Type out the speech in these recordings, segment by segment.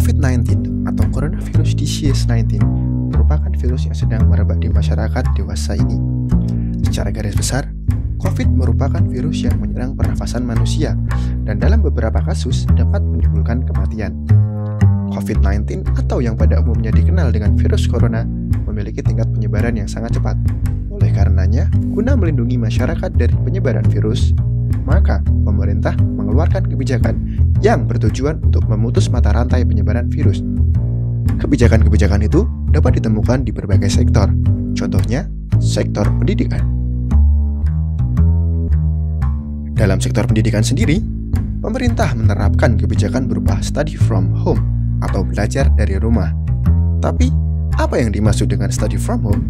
COVID-19 atau Coronavirus Disease 19 merupakan virus yang sedang merebak di masyarakat dewasa ini. Secara garis besar, COVID merupakan virus yang menyerang pernafasan manusia dan dalam beberapa kasus dapat menimbulkan kematian. COVID-19 atau yang pada umumnya dikenal dengan virus corona memiliki tingkat penyebaran yang sangat cepat. Oleh karenanya, guna melindungi masyarakat dari penyebaran virus, maka pemerintah mengeluarkan kebijakan yang bertujuan untuk memutus mata rantai penyebaran virus. Kebijakan-kebijakan itu dapat ditemukan di berbagai sektor, contohnya sektor pendidikan. Dalam sektor pendidikan sendiri, pemerintah menerapkan kebijakan berupa study from home atau belajar dari rumah. Tapi, apa yang dimaksud dengan study from home?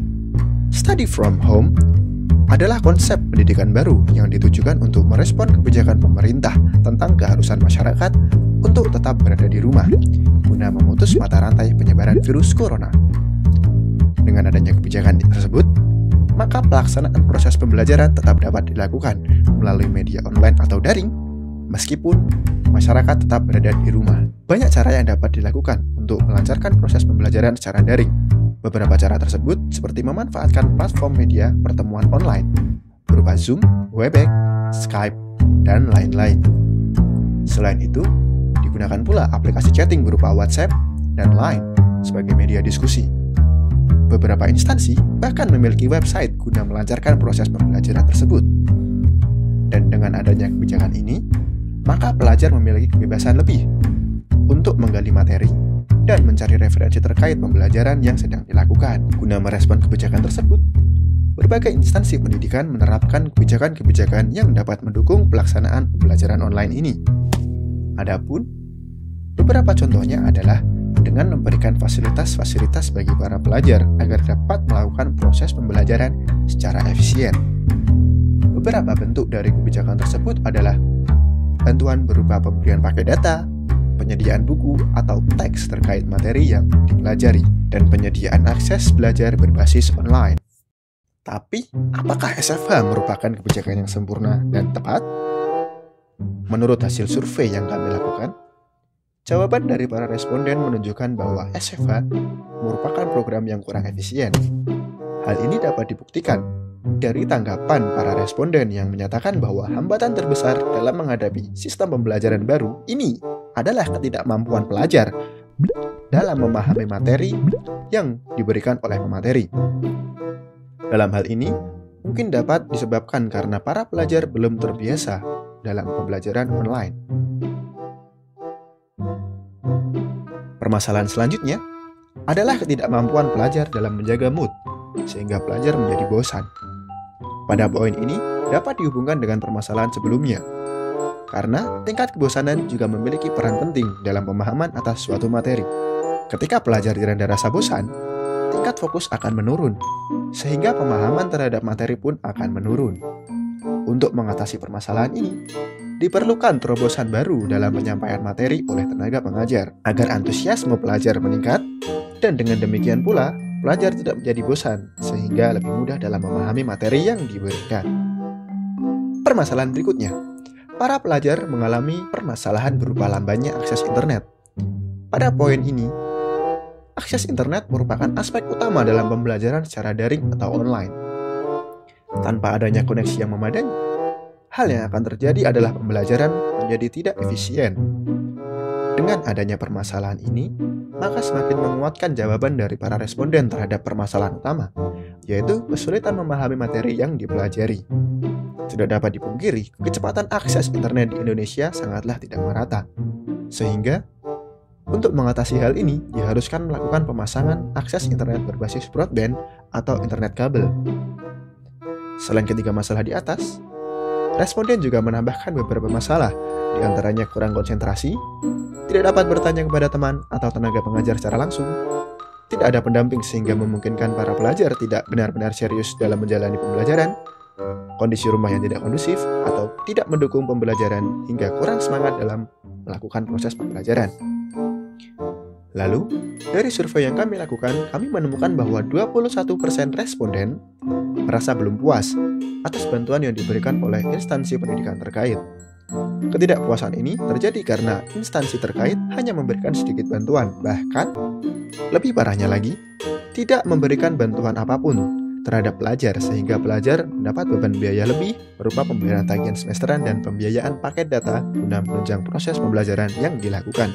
Study from home adalah konsep pendidikan baru yang ditujukan untuk merespon kebijakan pemerintah tentang keharusan masyarakat untuk tetap berada di rumah guna memutus mata rantai penyebaran virus corona. Dengan adanya kebijakan tersebut, maka pelaksanaan proses pembelajaran tetap dapat dilakukan melalui media online atau daring, meskipun masyarakat tetap berada di rumah. Banyak cara yang dapat dilakukan untuk melancarkan proses pembelajaran secara daring. Beberapa cara tersebut seperti memanfaatkan platform media pertemuan online berupa Zoom, Webex, Skype, dan lain-lain. Selain itu, digunakan pula aplikasi chatting berupa WhatsApp dan Line sebagai media diskusi. Beberapa instansi bahkan memiliki website guna melancarkan proses pembelajaran tersebut. Dan dengan adanya kebijakan ini, maka pelajar memiliki kebebasan lebih untuk menggali materi dan mencari referensi terkait pembelajaran yang sedang dilakukan. Guna merespon kebijakan tersebut, berbagai instansi pendidikan menerapkan kebijakan-kebijakan yang dapat mendukung pelaksanaan pembelajaran online ini. Adapun, beberapa contohnya adalah dengan memberikan fasilitas-fasilitas bagi para pelajar agar dapat melakukan proses pembelajaran secara efisien. Beberapa bentuk dari kebijakan tersebut adalah bantuan berupa pemberian paket data, penyediaan buku atau teks terkait materi yang dipelajari, dan penyediaan akses belajar berbasis online. Tapi, apakah SFH merupakan kebijakan yang sempurna dan tepat? Menurut hasil survei yang kami lakukan, jawaban dari para responden menunjukkan bahwa SFH merupakan program yang kurang efisien. Hal ini dapat dibuktikan dari tanggapan para responden yang menyatakan bahwa hambatan terbesar dalam menghadapi sistem pembelajaran baru ini adalah ketidakmampuan pelajar dalam memahami materi yang diberikan oleh pemateri. Dalam hal ini, mungkin dapat disebabkan karena para pelajar belum terbiasa dalam pembelajaran online. Permasalahan selanjutnya adalah ketidakmampuan pelajar dalam menjaga mood, sehingga pelajar menjadi bosan. Pada poin ini dapat dihubungkan dengan permasalahan sebelumnya, karena tingkat kebosanan juga memiliki peran penting dalam pemahaman atas suatu materi. Ketika pelajar diranda rasa bosan, tingkat fokus akan menurun, sehingga pemahaman terhadap materi pun akan menurun. Untuk mengatasi permasalahan ini, diperlukan terobosan baru dalam penyampaian materi oleh tenaga pengajar, agar antusiasme pelajar meningkat, dan dengan demikian pula, pelajar tidak menjadi bosan, sehingga lebih mudah dalam memahami materi yang diberikan. Permasalahan berikutnya, para pelajar mengalami permasalahan berupa lambannya akses internet. Pada poin ini, akses internet merupakan aspek utama dalam pembelajaran secara daring atau online. Tanpa adanya koneksi yang memadai, hal yang akan terjadi adalah pembelajaran menjadi tidak efisien. Dengan adanya permasalahan ini, maka semakin menguatkan jawaban dari para responden terhadap permasalahan utama, yaitu kesulitan memahami materi yang dipelajari. Tidak dapat dipungkiri, kecepatan akses internet di Indonesia sangatlah tidak merata. Sehingga, untuk mengatasi hal ini, diharuskan melakukan pemasangan akses internet berbasis broadband atau internet kabel. Selain ketiga masalah di atas, responden juga menambahkan beberapa masalah, di antaranya kurang konsentrasi, tidak dapat bertanya kepada teman atau tenaga pengajar secara langsung, tidak ada pendamping sehingga memungkinkan para pelajar tidak benar-benar serius dalam menjalani pembelajaran, kondisi rumah yang tidak kondusif, atau tidak mendukung pembelajaran hingga kurang semangat dalam melakukan proses pembelajaran. Lalu, dari survei yang kami lakukan, kami menemukan bahwa 21% responden merasa belum puas atas bantuan yang diberikan oleh instansi pendidikan terkait. Ketidakpuasan ini terjadi karena instansi terkait hanya memberikan sedikit bantuan, bahkan lebih parahnya lagi, tidak memberikan bantuan apapun terhadap pelajar sehingga pelajar mendapat beban biaya lebih berupa pembayaran tagihan semesteran dan pembiayaan paket data guna menunjang proses pembelajaran yang dilakukan.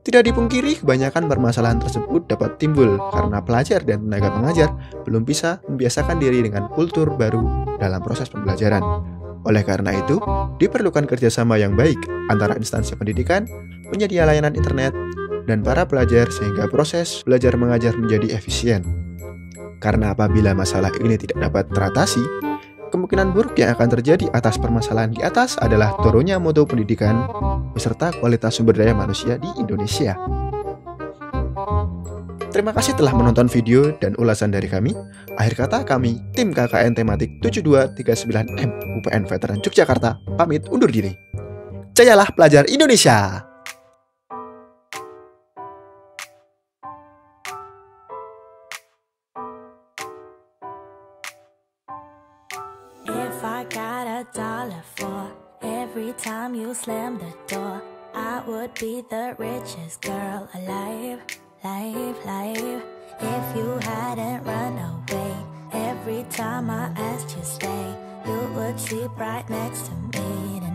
Tidak dipungkiri, kebanyakan permasalahan tersebut dapat timbul karena pelajar dan tenaga pengajar belum bisa membiasakan diri dengan kultur baru dalam proses pembelajaran. Oleh karena itu, diperlukan kerjasama yang baik antara instansi pendidikan, penyedia layanan internet, dan para pelajar sehingga proses belajar mengajar menjadi efisien. Karena apabila masalah ini tidak dapat teratasi, kemungkinan buruk yang akan terjadi atas permasalahan di atas adalah turunnya mutu pendidikan beserta kualitas sumber daya manusia di Indonesia. Terima kasih telah menonton video dan ulasan dari kami. Akhir kata, kami tim KKN Tematik 7239M UPN Veteran Yogyakarta pamit undur diri. Jayalah pelajar Indonesia! If I got $1 for every time you slam the door, I would be the richest girl alive, live. If you hadn't run away every time I asked you stay, you would sleep right next to me.